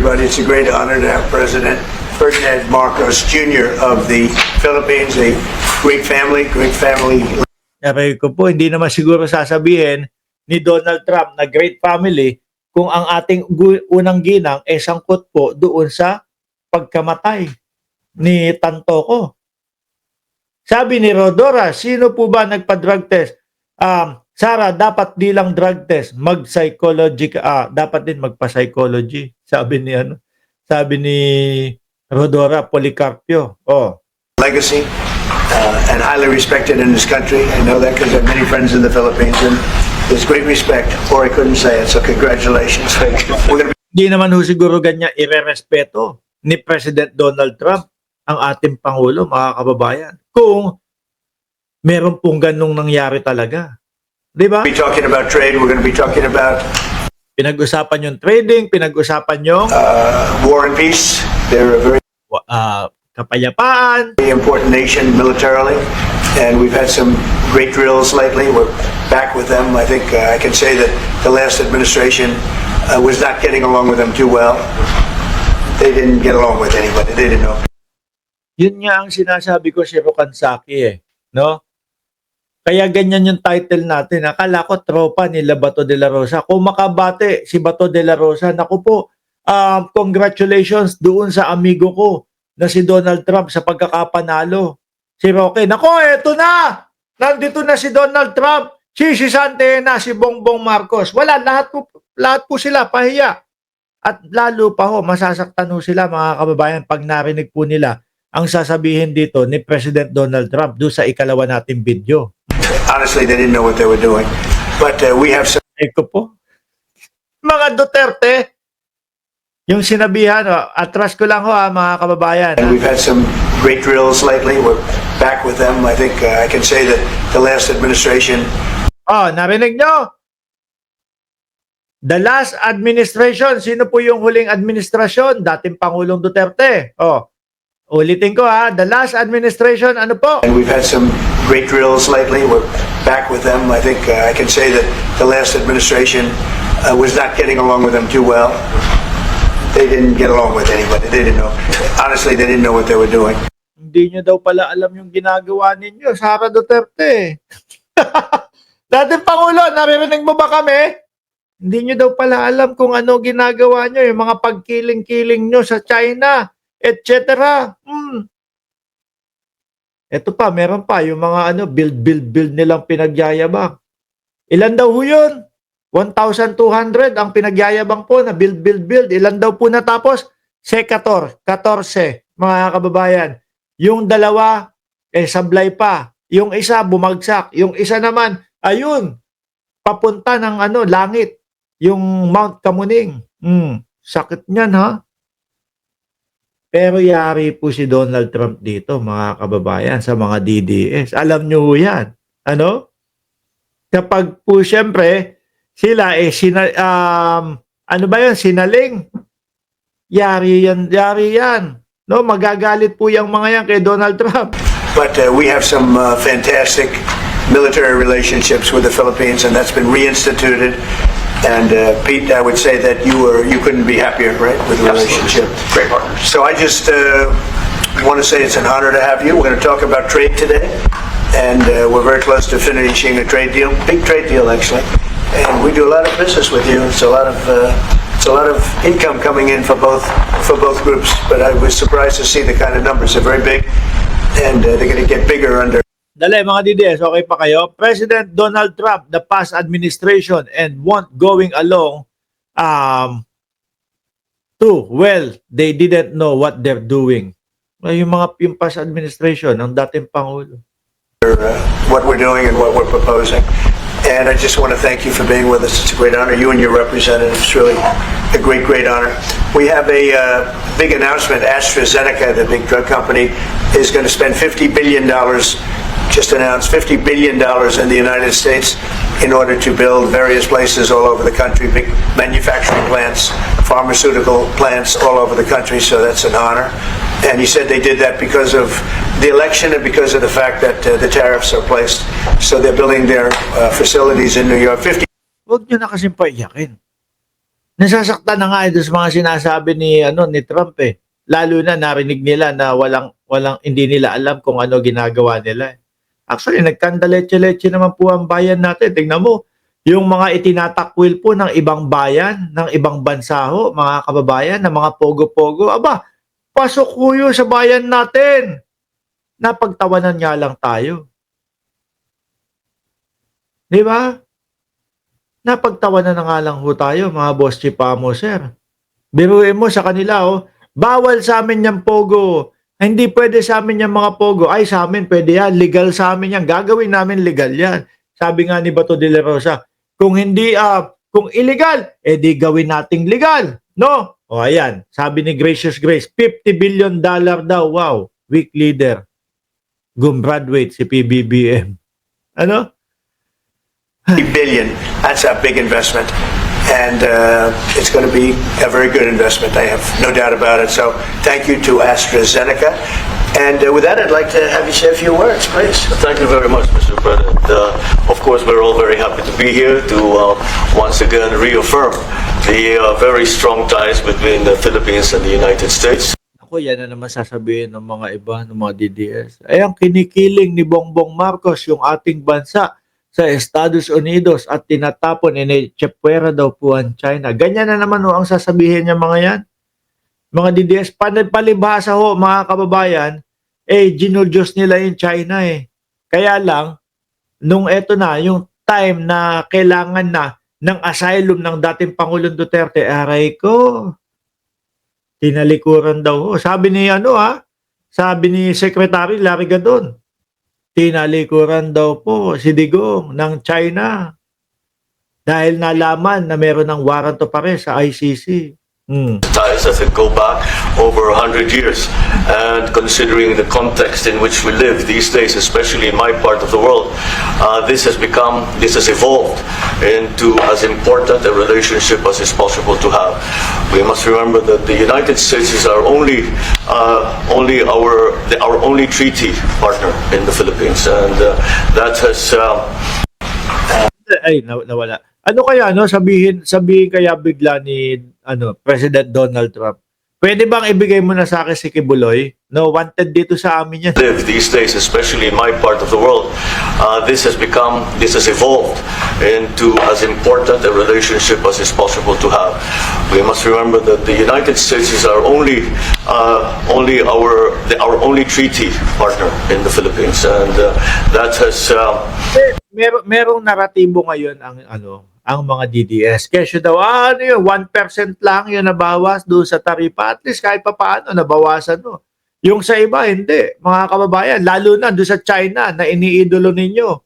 everybody. It's a great honor to have President Ferdinand Marcos Jr. of the Philippines, a great family. Sabi ko po, hindi naman siguro sasabihin ni Donald Trump na great family kung ang ating unang ginang ay sangkot po doon sa pagkamatay ni Tantoco. Sabi ni Rodora, sino po ba nagpa-drug test? Sarah, dapat di lang drug test, dapat din magpa-psychology. Sabi ni Rodora Policarpio. Oh. Legacy and highly respected in this country. I know that because I have many friends in the Philippines, and there's great respect, or I couldn't say it. So congratulations. We're gonna be Hindi naman ho siguro ganyan irerespeto ni President Donald Trump ang ating Pangulo, mga kababayan. Kung meron pong ganong nangyari talaga. Di ba? talking about trade. We're going to be talking about Pinag-usapan yung trading, pinag-usapan yung war and peace. They're a very kapayapaan. important nation militarily, and we've had some great drills lately. We're back with them. I think I can say that the last administration was not getting along with them too well. They didn't get along with anybody. They didn't know. Yun nga ang sinasabi ko si Rokansaki no? Kaya ganyan yung title natin. Akala ko tropa nila Bato de la Rosa. Kung makabate si Bato de la Rosa, naku po, congratulations doon sa amigo ko na si Donald Trump sa pagkakapanalo. Si Roque, naku, eto na! Nandito na si Donald Trump, si Sante na, si Bongbong Marcos. Wala, lahat po sila pahiya. At lalo pa ho, masasaktan ho sila mga kababayan pag narinig po nila ang sasabihin dito ni President Donald Trump doon sa ikalawa nating video. Honestly, they didn't know what they were doing. But we have some Eko po. Mga Duterte, yung sinabihan, atras ko lang ho mga kababayan. and we've had some great drills lately. We're back with them. I think I can say that the last administration Narinig nyo? The last administration, sino po yung huling administrasyon? Dating Pangulong Duterte. Ulitin ko the last administration, ano po? and we've had some great drills lately. We're back with them. I think I can say that the last administration was not getting along with them too well. They didn't get along with anybody. They didn't know. Honestly, they didn't know what they were doing. Hindi nyo daw pala alam yung ginagawa ninyo, Sara Duterte. Dating Pangulo, naririnig mo ba kami? Hindi nyo daw pala alam kung ano ginagawa nyo, yung mga pagkiling-kiling nyo sa China, etc. Ito pa, meron pa, yung mga build nilang pinagyayabang. Ilan daw ho yun? 1,200 ang pinagyayabang po na build. Ilan daw po natapos? 14, mga kababayan. Yung dalawa, sablay pa. Yung isa, bumagsak. Yung isa naman, ayun, papunta ng langit. Yung Mount Kamuning. Sakit niyan, ha? Pero yari po si Donald Trump dito, mga kababayan, sa mga DDS. Alam nyo yan. Ano? Kapag po, siyempre, sila sinaling. Yari yan. No, magagalit po yung mga yan kay Donald Trump. But we have some fantastic military relationships with the Philippines, and that's been reinstituted. And Pete, I would say that you couldn't be happier, right, with the relationship. Great partners. So I just want to say it's an honor to have you. We're going to talk about trade today, and we're very close to finishing a trade deal, big trade deal actually. And we do a lot of business with you. It's a lot of income coming in for both groups. But I was surprised to see the kind of numbers. They're very big, and they're going to get bigger under. Dali mga DDS, okay pa kayo? President Donald Trump, the past administration and won't going along they didn't know what they're doing. Yung past administration, ang dating Pangulo. What we're doing and what we're proposing. And I just want to thank you for being with us. It's a great honor. You and your representatives, really a great honor. We have a big announcement. AstraZeneca, the big drug company, is going to spend $50 billion, just announced $50 billion in the United States in order to build various places all over the country, big manufacturing plants, pharmaceutical plants all over the country, so that's an honor. And he said they did that because of the election and because of the fact that the tariffs are placed. So they're building their facilities in New York. Huwag nyo na kasing paiyakin. Nasasaktan na nga doon sa mga sinasabi ni Trump eh. Lalo na narinig nila na hindi nila alam kung ano ginagawa nila. Actually, nagkandaletse-letse naman po ang bayan natin. Tingnan mo, yung mga itinatakwil po ng ibang bayan, ng ibang bansa ho, mga kababayan, ng mga pogo-pogo. Aba, pasok ho yun sa bayan natin. Napagtawanan nga lang tayo. Di ba? Napagtawanan na nga lang ho tayo, mga boss chipamo, sir. Biruin mo sa kanila, oh, bawal sa amin yung pogo. Hindi pwede sa amin yung mga pogo. Ay, sa amin pwede yan. Legal sa amin yan. Gagawin namin legal yan. Sabi nga ni Bato de la Rosa, kung illegal, di gawin nating legal. No? O ayan, sabi ni Gracious Grace, $50 billion daw. Wow, weak leader. Gumraduate si PBBM. Ano? billion. That's a big investment. And it's going to be a very good investment. I have no doubt about it. So thank you to AstraZeneca. And with that, I'd like to have you say a few words, please. Thank you very much, Mr. President. Of course, we're all very happy to be here to once again reaffirm the very strong ties between the Philippines and the United States. Ako, yan na naman sasabihin ng mga iba, ng mga DDS. Ay, ang kinikiling ni Bongbong Marcos, yung ating bansa sa Estados Unidos at tinatapon, inechepwera daw po ang China. Ganyan na naman ang sasabihin niya mga yan. Mga DDS, palibhasa ho, mga kababayan, ginudyos nila yung China eh. Kaya lang, nung eto na, yung time na kailangan na ng asylum ng dating Pangulong Duterte, aray ko, tinalikuran daw ho. Sabi ni sabi ni Secretary Larry Gadon, tinalikuran daw po si Digong ng China dahil nalaman na meron ng warrant of arrest sa ICC. Ties as it go back over 100 years, and considering the context in which we live these days, especially in my part of the world, this has evolved into as important a relationship as is possible to have. We must remember that the United States is our only treaty partner in the Philippines, and that has. Nawala. Ano kaya sabihin kaya bigla ni President Donald Trump? Pwede bang ibigay mo na sa akin si Kibuloy? No, wanted dito sa amin yan. Live these days, especially in my part of the world, this has evolved into as important a relationship as is possible to have. We must remember that the United States is our only treaty partner in the Philippines, and that has. Merong naratibo ngayon ang mga DDS. Kesyo daw, 1% lang yung nabawas doon sa taripa. At least kahit pa paano, nabawasan no. Yung sa iba, hindi. Mga kababayan, lalo na doon sa China na iniidolo ninyo.